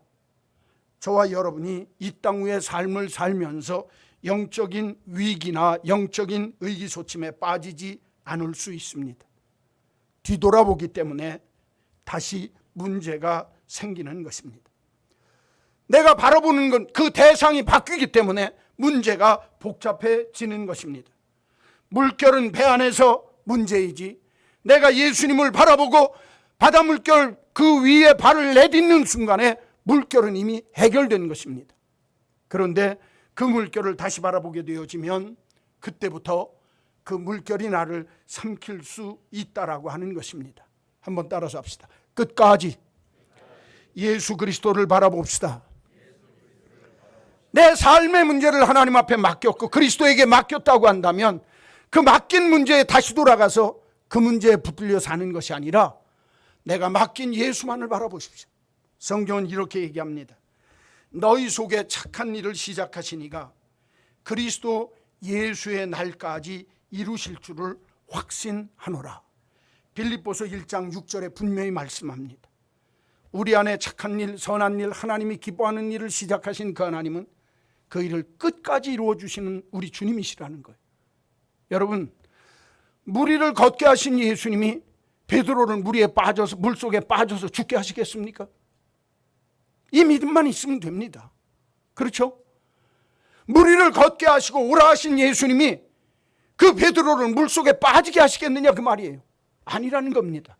저와 여러분이 이 땅 위의 삶을 살면서 영적인 위기나 영적인 의기소침에 빠지지 않을 수 있습니다. 뒤돌아보기 때문에 다시 문제가 생기는 것입니다. 내가 바라보는 건 그 대상이 바뀌기 때문에 문제가 복잡해지는 것입니다. 물결은 배 안에서 문제이지, 내가 예수님을 바라보고 바다 물결 그 위에 발을 내딛는 순간에 물결은 이미 해결된 것입니다. 그런데 그 물결을 다시 바라보게 되어지면 그때부터 그 물결이 나를 삼킬 수 있다라고 하는 것입니다. 한번 따라서 합시다. 끝까지 예수 그리스도를 바라봅시다. 내 삶의 문제를 하나님 앞에 맡겼고 그리스도에게 맡겼다고 한다면 그 맡긴 문제에 다시 돌아가서 그 문제에 붙들려 사는 것이 아니라 내가 맡긴 예수만을 바라보십시오. 성경은 이렇게 얘기합니다. 너희 속에 착한 일을 시작하시니가 그리스도 예수의 날까지 이루실 줄을 확신하노라. 빌립보서 1장 6절에 분명히 말씀합니다. 우리 안에 착한 일, 선한 일, 하나님이 기뻐하는 일을 시작하신 그 하나님은 그 일을 끝까지 이루어 주시는 우리 주님이시라는 거예요. 여러분, 물 위를 걷게 하신 예수님이 베드로를 물속에 빠져서 죽게 하시겠습니까? 이 믿음만 있으면 됩니다. 그렇죠? 물 위를 걷게 하시고 오라 하신 예수님이 그 베드로를 물속에 빠지게 하시겠느냐 그 말이에요. 아니라는 겁니다.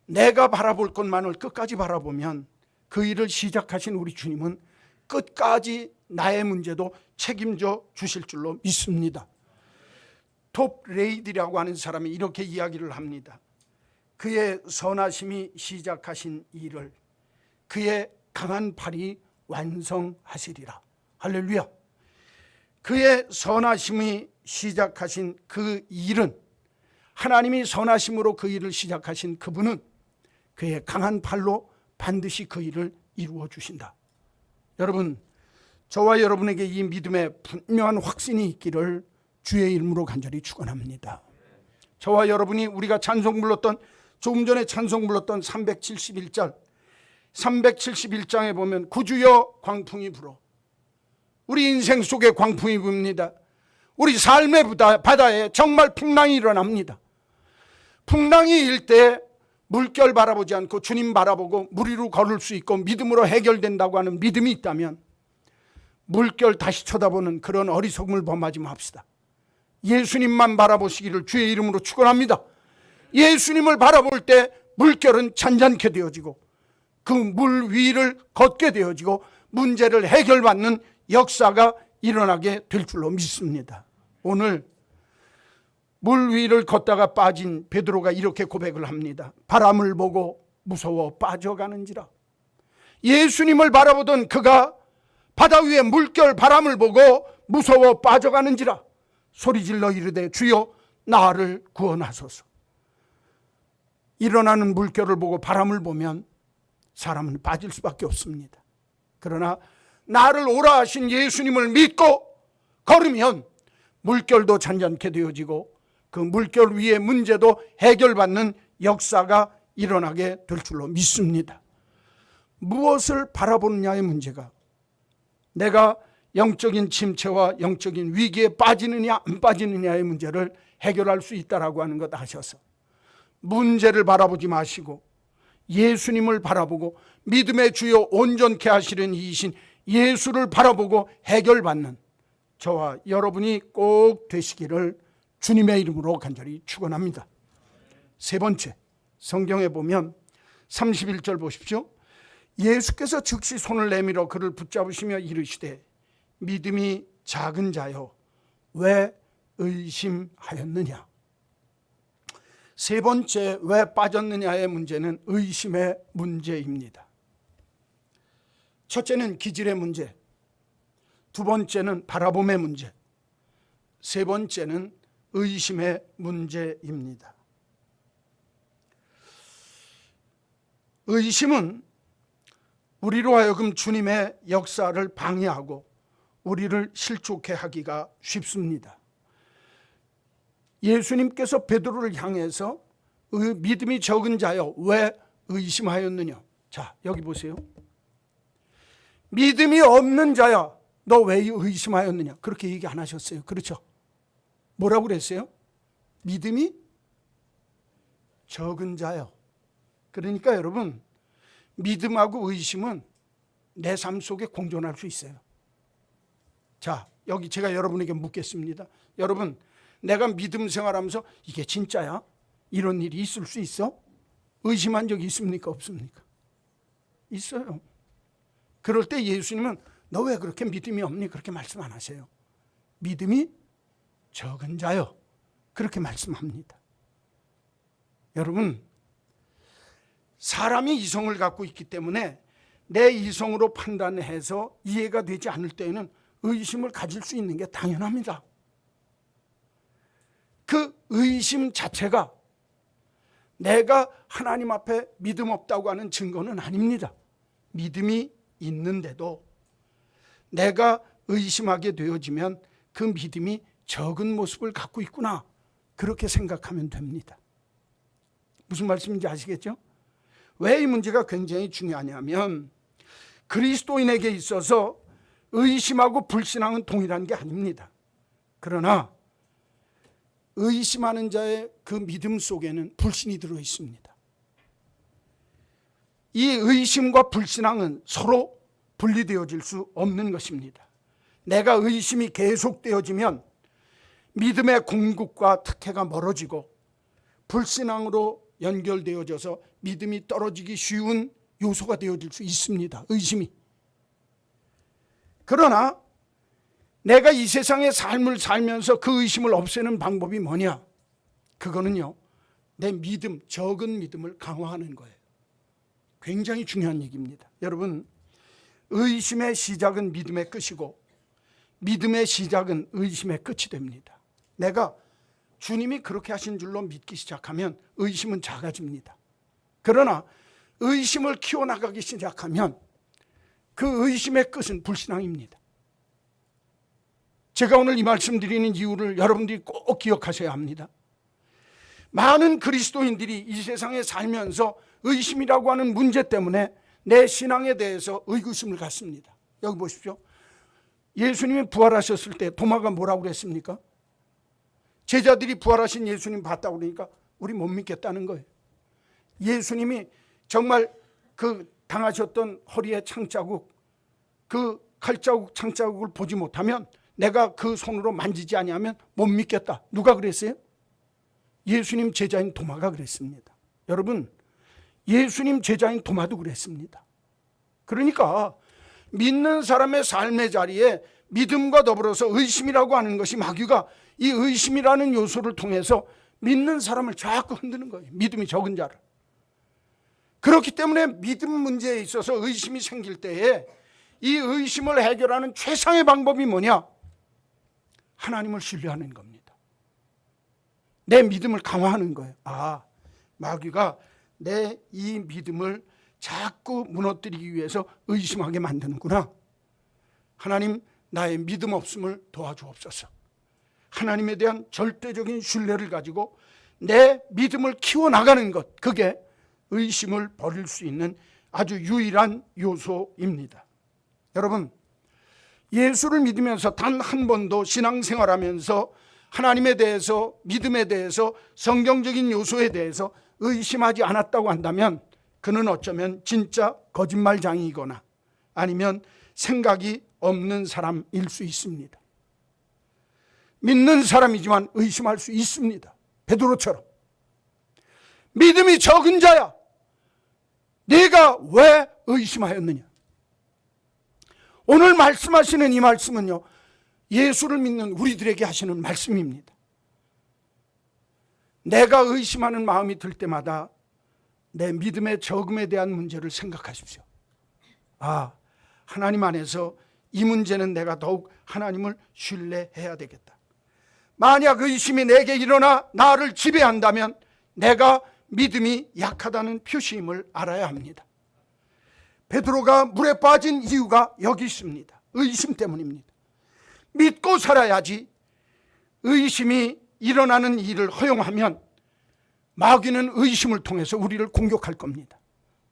내가 바라볼 것만을 끝까지 바라보면 그 일을 시작하신 우리 주님은 끝까지 나의 문제도 책임져 주실 줄로 믿습니다. 톱 레이디라고 하는 사람이 이렇게 이야기를 합니다. 그의 선하심이 시작하신 일을 그의 강한 팔이 완성하시리라. 할렐루야. 그의 선하심이 시작하신 그 일은, 하나님이 선하심으로 그 일을 시작하신 그분은 그의 강한 팔로 반드시 그 일을 이루어 주신다. 여러분, 저와 여러분에게 이 믿음의 분명한 확신이 있기를 주의 이름으로 간절히 축원합니다. 저와 여러분이 우리가 찬송 불렀던, 조금 전에 찬송 불렀던 371절, 371장에 보면 구주여 광풍이 불어. 우리 인생 속에 광풍이 붑니다. 우리 삶의 바다에 정말 풍랑이 일어납니다. 풍랑이 일 때 물결 바라보지 않고 주님 바라보고 물 위로 걸을 수 있고 믿음으로 해결된다고 하는 믿음이 있다면 물결 다시 쳐다보는 그런 어리석음을 범하지 맙시다. 예수님만 바라보시기를 주의 이름으로 축원합니다. 예수님을 바라볼 때 물결은 잔잔케 되어지고 그 물 위를 걷게 되어지고 문제를 해결받는 역사가 일어나게 될 줄로 믿습니다. 오늘 물 위를 걷다가 빠진 베드로가 이렇게 고백을 합니다. 바람을 보고 무서워 빠져가는지라. 예수님을 바라보던 그가 바다 위에 물결 바람을 보고 무서워 빠져가는지라 소리질러 이르되 주여 나를 구원하소서. 일어나는 물결을 보고 바람을 보면 사람은 빠질 수밖에 없습니다. 그러나 나를 오라 하신 예수님을 믿고 걸으면 물결도 잔잔케 되어지고 그 물결 위의 문제도 해결받는 역사가 일어나게 될 줄로 믿습니다. 무엇을 바라보느냐의 문제가 내가 영적인 침체와 영적인 위기에 빠지느냐 안 빠지느냐의 문제를 해결할 수 있다라고 하는 것 아셔서 문제를 바라보지 마시고 예수님을 바라보고 믿음의 주요 온전케 하시는 이이신 예수를 바라보고 해결받는 저와 여러분이 꼭 되시기를 주님의 이름으로 간절히 축원합니다. 세 번째, 성경에 보면 31절 보십시오. 예수께서 즉시 손을 내밀어 그를 붙잡으시며 이르시되 믿음이 작은 자여 왜 의심하였느냐. 세 번째 왜 빠졌느냐의 문제는 의심의 문제입니다. 첫째는 기질의 문제, 두 번째는 바라봄의 문제, 세 번째는 의심의 문제입니다. 의심은 우리로 하여금 주님의 역사를 방해하고 우리를 실족해 하기가 쉽습니다. 예수님께서 베드로를 향해서 믿음이 적은 자여 왜 의심하였느냐. 자, 여기 보세요. 믿음이 없는 자야 너 왜 의심하였느냐. 그렇게 얘기 안 하셨어요. 그렇죠? 뭐라고 그랬어요? 믿음이 적은 자요. 그러니까 여러분, 믿음하고 의심은 내 삶 속에 공존할 수 있어요. 자, 여기 제가 여러분에게 묻겠습니다. 여러분, 내가 믿음 생활하면서 이게 진짜야? 이런 일이 있을 수 있어? 의심한 적이 있습니까? 없습니까? 있어요. 그럴 때 예수님은 너 왜 그렇게 믿음이 없니? 그렇게 말씀 안 하세요. 믿음이 적은 자요. 그렇게 말씀합니다. 여러분, 사람이 이성을 갖고 있기 때문에 내 이성으로 판단해서 이해가 되지 않을 때에는 의심을 가질 수 있는 게 당연합니다. 그 의심 자체가 내가 하나님 앞에 믿음 없다고 하는 증거는 아닙니다. 믿음이 있는데도 내가 의심하게 되어지면 그 믿음이 적은 모습을 갖고 있구나, 그렇게 생각하면 됩니다. 무슨 말씀인지 아시겠죠? 왜 이 문제가 굉장히 중요하냐면 그리스도인에게 있어서 의심하고 불신앙은 동일한 게 아닙니다. 그러나 의심하는 자의 그 믿음 속에는 불신이 들어 있습니다. 이 의심과 불신앙은 서로 분리되어질 수 없는 것입니다. 내가 의심이 계속되어지면 믿음의 궁극과 특혜가 멀어지고 불신앙으로 연결되어져서 믿음이 떨어지기 쉬운 요소가 되어질 수 있습니다. 의심이. 그러나 내가 이 세상의 삶을 살면서 그 의심을 없애는 방법이 뭐냐? 그거는요, 내 믿음, 적은 믿음을 강화하는 거예요. 굉장히 중요한 얘기입니다. 여러분, 의심의 시작은 믿음의 끝이고 믿음의 시작은 의심의 끝이 됩니다. 내가 주님이 그렇게 하신 줄로 믿기 시작하면 의심은 작아집니다. 그러나 의심을 키워나가기 시작하면 그 의심의 끝은 불신앙입니다. 제가 오늘 이 말씀 드리는 이유를 여러분들이 꼭 기억하셔야 합니다. 많은 그리스도인들이 이 세상에 살면서 의심이라고 하는 문제 때문에 내 신앙에 대해서 의구심을 갖습니다. 여기 보십시오. 예수님이 부활하셨을 때 도마가 뭐라고 그랬습니까? 제자들이 부활하신 예수님 봤다고 그러니까 우리 못 믿겠다는 거예요. 예수님이 정말 그 당하셨던 허리의 창자국, 그 칼자국, 창자국을 보지 못하면 내가 그 손으로 만지지 아니하면 못 믿겠다. 누가 그랬어요? 예수님 제자인 도마가 그랬습니다. 여러분, 예수님 제자인 도마도 그랬습니다. 그러니까 믿는 사람의 삶의 자리에 믿음과 더불어서 의심이라고 하는 것이 마귀가 이 의심이라는 요소를 통해서 믿는 사람을 자꾸 흔드는 거예요. 믿음이 적은 자를. 그렇기 때문에 믿음 문제에 있어서 의심이 생길 때에 이 의심을 해결하는 최상의 방법이 뭐냐? 하나님을 신뢰하는 겁니다. 내 믿음을 강화하는 거예요. 아, 마귀가 내 이 믿음을 자꾸 무너뜨리기 위해서 의심하게 만드는구나. 하나님, 나의 믿음 없음을 도와주옵소서. 하나님에 대한 절대적인 신뢰를 가지고 내 믿음을 키워나가는 것, 그게 의심을 버릴 수 있는 아주 유일한 요소입니다. 여러분, 예수를 믿으면서 단 한 번도 신앙생활하면서 하나님에 대해서, 믿음에 대해서, 성경적인 요소에 대해서 의심하지 않았다고 한다면 그는 어쩌면 진짜 거짓말장이거나 아니면 생각이 없는 사람일 수 있습니다. 믿는 사람이지만 의심할 수 있습니다. 베드로처럼. 믿음이 적은 자야, 네가 왜 의심하였느냐? 오늘 말씀하시는 이 말씀은요, 예수를 믿는 우리들에게 하시는 말씀입니다. 내가 의심하는 마음이 들 때마다 내 믿음의 적음에 대한 문제를 생각하십시오. 아, 하나님 안에서 이 문제는 내가 더욱 하나님을 신뢰해야 되겠다. 만약 의심이 내게 일어나 나를 지배한다면 내가 믿음이 약하다는 표시임을 알아야 합니다. 베드로가 물에 빠진 이유가 여기 있습니다. 의심 때문입니다. 믿고 살아야지 의심이 일어나는 일을 허용하면 마귀는 의심을 통해서 우리를 공격할 겁니다.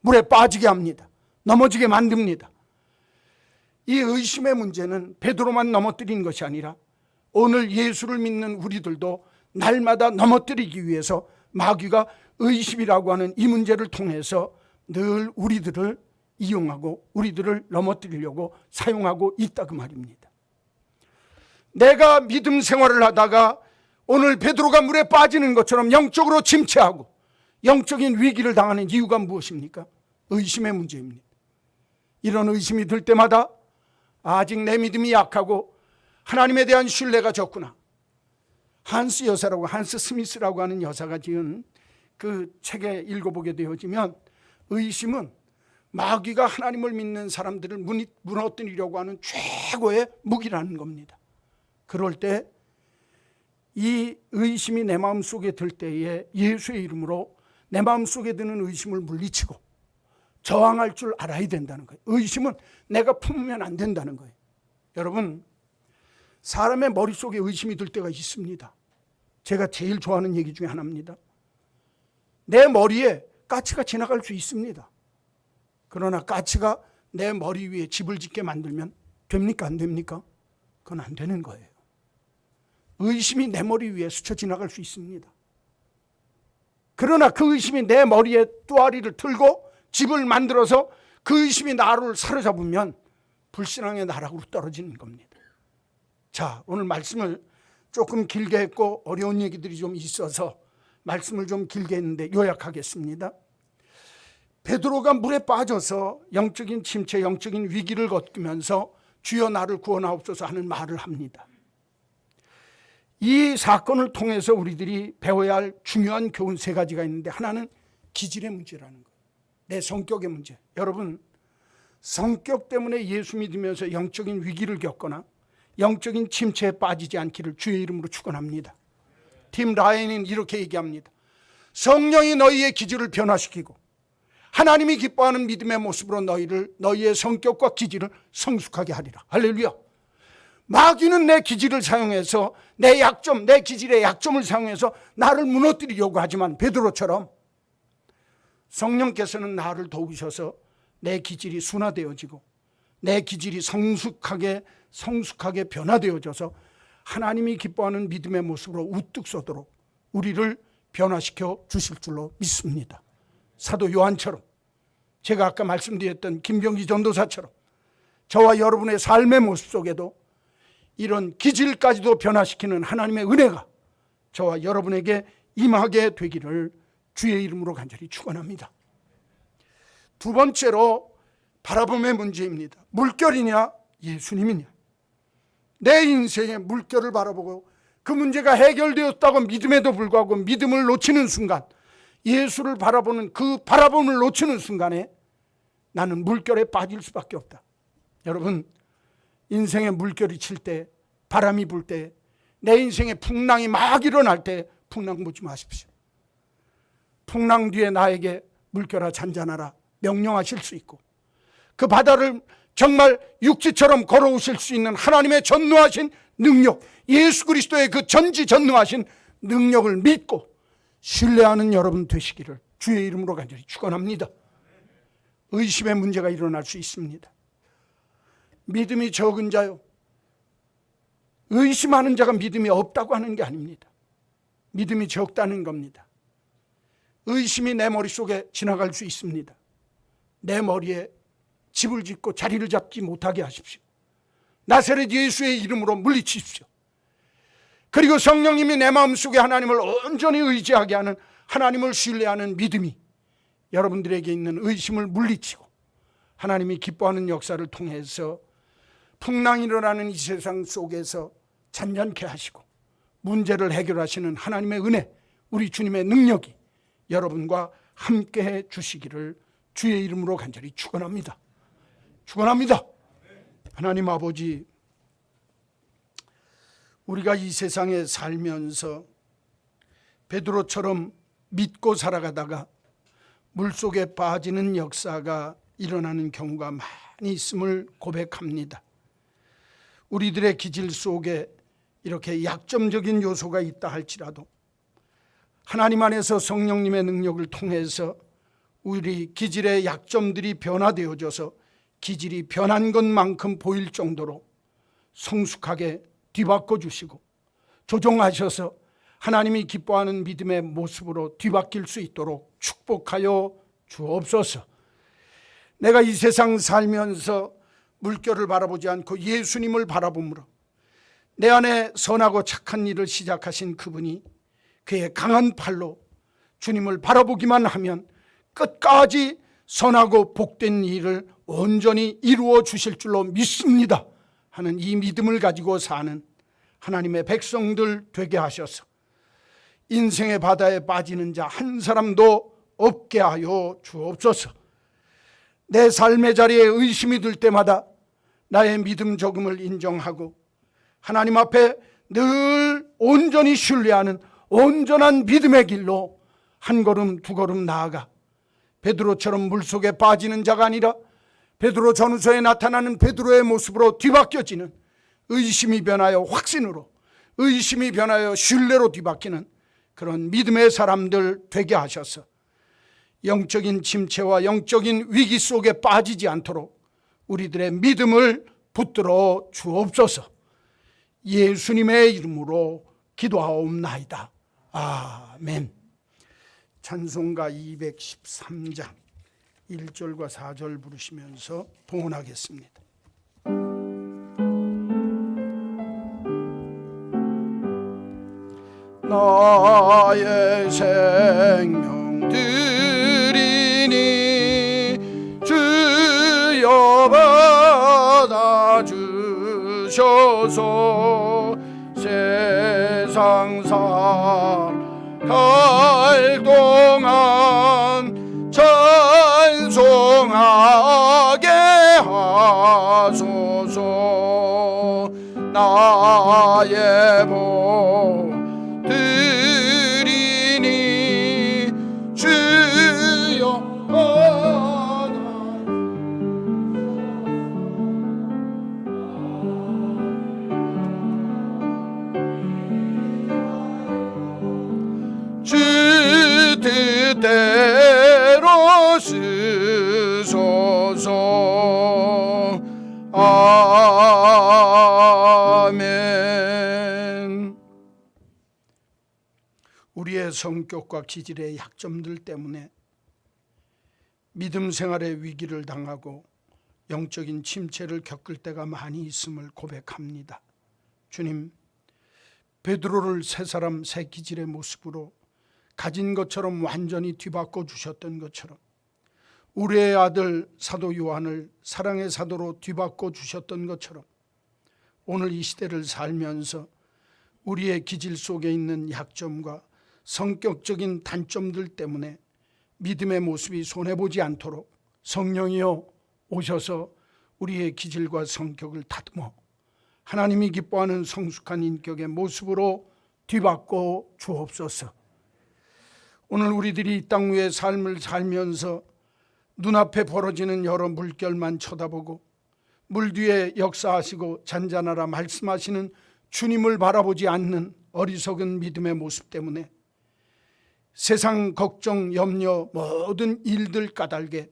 물에 빠지게 합니다. 넘어지게 만듭니다. 이 의심의 문제는 베드로만 넘어뜨린 것이 아니라 오늘 예수를 믿는 우리들도 날마다 넘어뜨리기 위해서 마귀가 의심이라고 하는 이 문제를 통해서 늘 우리들을 이용하고 우리들을 넘어뜨리려고 사용하고 있다 그 말입니다. 내가 믿음 생활을 하다가 오늘 베드로가 물에 빠지는 것처럼 영적으로 침체하고 영적인 위기를 당하는 이유가 무엇입니까? 의심의 문제입니다. 이런 의심이 들 때마다 아직 내 믿음이 약하고 하나님에 대한 신뢰가 적구나. 한스 여사라고, 한스 스미스라고 하는 여사가 지은 그 책에 읽어보게 되어지면 의심은 마귀가 하나님을 믿는 사람들을 무너뜨리려고 하는 최고의 무기라는 겁니다. 그럴 때 이 의심이 내 마음속에 들 때에 예수의 이름으로 내 마음속에 드는 의심을 물리치고 저항할 줄 알아야 된다는 거예요. 의심은 내가 품으면 안 된다는 거예요. 여러분, 사람의 머릿속에 의심이 들 때가 있습니다. 제가 제일 좋아하는 얘기 중에 하나입니다. 내 머리에 까치가 지나갈 수 있습니다. 그러나 까치가 내 머리 위에 집을 짓게 만들면 됩니까? 안 됩니까? 그건 안 되는 거예요. 의심이 내 머리 위에 스쳐 지나갈 수 있습니다. 그러나 그 의심이 내 머리에 뚜아리를 틀고 집을 만들어서 그 의심이 나를 사로잡으면 불신앙의 나락으로 떨어지는 겁니다. 자, 오늘 말씀을 조금 길게 했고 어려운 얘기들이 좀 있어서 말씀을 좀 길게 했는데 요약하겠습니다. 베드로가 물에 빠져서 영적인 침체, 영적인 위기를 겪으면서 주여 나를 구원하옵소서 하는 말을 합니다. 이 사건을 통해서 우리들이 배워야 할 중요한 교훈 세 가지가 있는데, 하나는 기질의 문제라는 거예요. 내 성격의 문제. 여러분, 성격 때문에 예수 믿으면서 영적인 위기를 겪거나 영적인 침체에 빠지지 않기를 주의 이름으로 축원합니다. 팀 라인은 이렇게 얘기합니다. 성령이 너희의 기질을 변화시키고 하나님이 기뻐하는 믿음의 모습으로 너희의 성격과 기질을 성숙하게 하리라. 할렐루야. 마귀는 내 기질을 사용해서 내 약점, 내 기질의 약점을 사용해서 나를 무너뜨리려고 하지만 베드로처럼 성령께서는 나를 도우셔서 내 기질이 순화되어지고 내 기질이 성숙하게 변화되어져서 하나님이 기뻐하는 믿음의 모습으로 우뚝 서도록 우리를 변화시켜 주실 줄로 믿습니다. 사도 요한처럼, 제가 아까 말씀드렸던 김병기 전도사처럼 저와 여러분의 삶의 모습 속에도 이런 기질까지도 변화시키는 하나님의 은혜가 저와 여러분에게 임하게 되기를 주의 이름으로 간절히 축원합니다. 두 번째로 바라봄의 문제입니다. 물결이냐 예수님이냐. 내 인생의 물결을 바라보고 그 문제가 해결되었다고 믿음에도 불구하고 믿음을 놓치는 순간, 예수를 바라보는 그 바라봄을 놓치는 순간에 나는 물결에 빠질 수밖에 없다. 여러분, 인생의 물결이 칠 때, 바람이 불 때, 내 인생에 풍랑이 막 일어날 때 풍랑 보지 마십시오. 풍랑 뒤에 나에게 물결아 잔잔하라 명령하실 수 있고, 그 바다를 정말 육지처럼 걸어오실 수 있는 하나님의 전능하신 능력, 예수 그리스도의 그 전지전능하신 능력을 믿고 신뢰하는 여러분 되시기를 주의 이름으로 간절히 축원합니다. 의심의 문제가 일어날 수 있습니다. 믿음이 적은 자요, 의심하는 자가 믿음이 없다고 하는 게 아닙니다. 믿음이 적다는 겁니다. 의심이 내 머릿속에 지나갈 수 있습니다. 내 머리에 집을 짓고 자리를 잡지 못하게 하십시오. 나사렛 예수의 이름으로 물리치십시오. 그리고 성령님이 내 마음속에 하나님을 온전히 의지하게 하는, 하나님을 신뢰하는 믿음이 여러분들에게 있는 의심을 물리치고 하나님이 기뻐하는 역사를 통해서 풍랑이 일어나는 이 세상 속에서 잔잔케 하시고 문제를 해결하시는 하나님의 은혜, 우리 주님의 능력이 여러분과 함께해 주시기를 주의 이름으로 간절히 축원합니다. 축원합니다. 하나님 아버지, 우리가 이 세상에 살면서 베드로처럼 믿고 살아가다가 물속에 빠지는 역사가 일어나는 경우가 많이 있음을 고백합니다. 우리들의 기질 속에 이렇게 약점적인 요소가 있다 할지라도 하나님 안에서 성령님의 능력을 통해서 우리 기질의 약점들이 변화되어져서 기질이 변한 것만큼 보일 정도로 성숙하게 뒤바꿔 주시고 조종하셔서 하나님이 기뻐하는 믿음의 모습으로 뒤바뀔 수 있도록 축복하여 주옵소서. 내가 이 세상 살면서 물결을 바라보지 않고 예수님을 바라보므로 내 안에 선하고 착한 일을 시작하신 그분이 그의 강한 팔로 주님을 바라보기만 하면 끝까지 선하고 복된 일을 온전히 이루어 주실 줄로 믿습니다 하는 이 믿음을 가지고 사는 하나님의 백성들 되게 하셔서 인생의 바다에 빠지는 자 한 사람도 없게 하여 주옵소서. 내 삶의 자리에 의심이 들 때마다 나의 믿음 조금을 인정하고 하나님 앞에 늘 온전히 신뢰하는 온전한 믿음의 길로 한 걸음 두 걸음 나아가 베드로처럼 물속에 빠지는 자가 아니라 베드로 전후서에 나타나는 베드로의 모습으로 뒤바뀌어지는, 의심이 변하여 확신으로, 의심이 변하여 신뢰로 뒤바뀌는 그런 믿음의 사람들 되게 하셔서 영적인 침체와 영적인 위기 속에 빠지지 않도록 우리들의 믿음을 붙들어 주옵소서. 예수님의 이름으로 기도하옵나이다. 아멘. 찬송가 213장 1절과 4절 부르시면서 봉헌하겠습니다. 나의 생명 드리니 주여 받아주셔서 세상 살갈 동안 찬송하게 하소서. 나의 복 드리니 주여 주 뜻대로 쓰소서. 아멘. 우리의 성격과 기질의 약점들 때문에 믿음 생활의 위기를 당하고 영적인 침체를 겪을 때가 많이 있음을 고백합니다. 주님, 베드로를 새 사람 새 기질의 모습으로 가진 것처럼 완전히 뒤바꿔 주셨던 것처럼 우리의 아들 사도 요한을 사랑의 사도로 뒤바꿔 주셨던 것처럼 오늘 이 시대를 살면서 우리의 기질 속에 있는 약점과 성격적인 단점들 때문에 믿음의 모습이 손해보지 않도록 성령이여 오셔서 우리의 기질과 성격을 다듬어 하나님이 기뻐하는 성숙한 인격의 모습으로 뒤바꿔 주옵소서. 오늘 우리들이 이 땅 위의 삶을 살면서 눈앞에 벌어지는 여러 물결만 쳐다보고 물 뒤에 역사하시고 잔잔하라 말씀하시는 주님을 바라보지 않는 어리석은 믿음의 모습 때문에 세상 걱정, 염려, 모든 일들 까닭에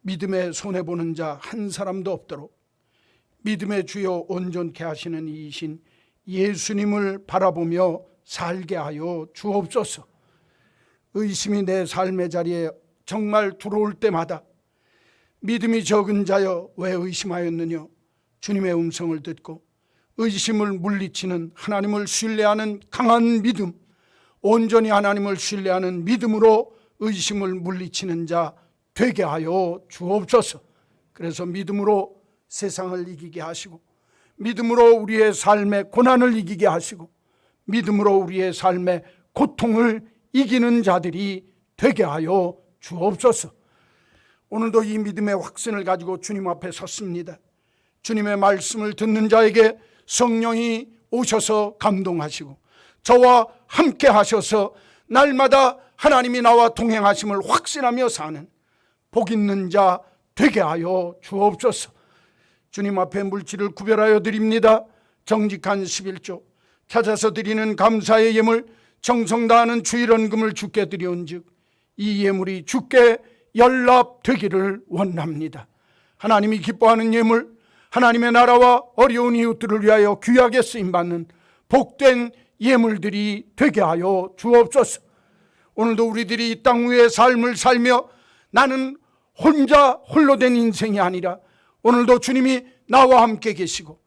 믿음에 손해보는 자 한 사람도 없도록 믿음의 주여 온전케 하시는 이이신 예수님을 바라보며 살게 하여 주옵소서. 의심이 내 삶의 자리에 정말 들어올 때마다 믿음이 적은 자여 왜 의심하였느냐, 주님의 음성을 듣고 의심을 물리치는 하나님을 신뢰하는 강한 믿음, 온전히 하나님을 신뢰하는 믿음으로 의심을 물리치는 자 되게 하여 주옵소서. 그래서 믿음으로 세상을 이기게 하시고, 믿음으로 우리의 삶의 고난을 이기게 하시고, 믿음으로 우리의 삶의 고통을 이기는 자들이 되게 하여 주옵소서. 오늘도 이 믿음의 확신을 가지고 주님 앞에 섰습니다. 주님의 말씀을 듣는 자에게 성령이 오셔서 감동하시고 저와 함께 하셔서 날마다 하나님이 나와 동행하심을 확신하며 사는 복 있는 자 되게 하여 주옵소서. 주님 앞에 물질을 구별하여 드립니다. 정직한 11조, 찾아서 드리는 감사의 예물, 정성 다하는 주일헌금을 주께 드려온즉 이 예물이 주께 연락되기를 원합니다. 하나님이 기뻐하는 예물, 하나님의 나라와 어려운 이웃들을 위하여 귀하게 쓰임받는 복된 예물들이 되게 하여 주옵소서. 오늘도 우리들이 이 땅 위의 삶을 살며 나는 혼자 홀로 된 인생이 아니라 오늘도 주님이 나와 함께 계시고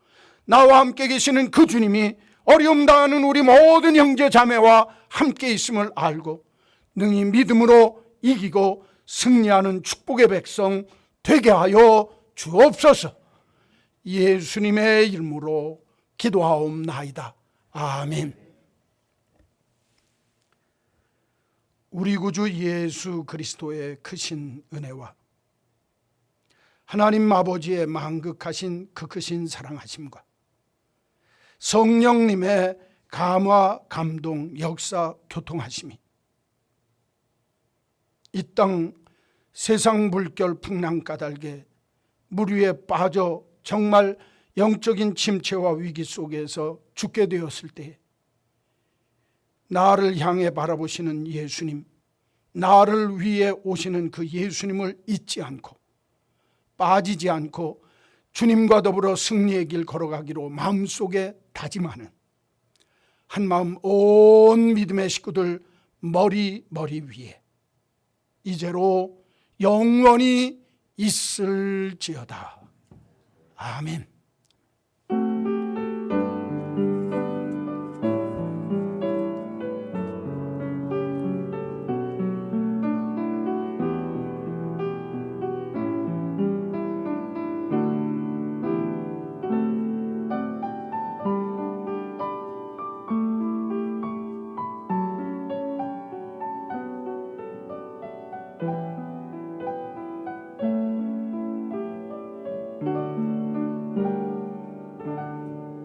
나와 함께 계시는 그 주님이 어려움 당하는 우리 모든 형제 자매와 함께 있음을 알고 능히 믿음으로 이기고 승리하는 축복의 백성 되게 하여 주옵소서. 예수님의 이름으로 기도하옵나이다. 아멘. 우리 구주 예수 그리스도의 크신 은혜와 하나님 아버지의 만극하신 그 크신 사랑하심과 성령님의 감화, 감동, 역사, 교통하심이 이 땅 세상 물결 풍랑 까닭에 물 위에 빠져 정말 영적인 침체와 위기 속에서 죽게 되었을 때 나를 향해 바라보시는 예수님, 나를 위해 오시는 그 예수님을 잊지 않고 빠지지 않고 주님과 더불어 승리의 길 걸어가기로 마음속에 다짐하는 한마음 온 믿음의 식구들 머리 위에 이제로 영원히 있을지어다. 아멘.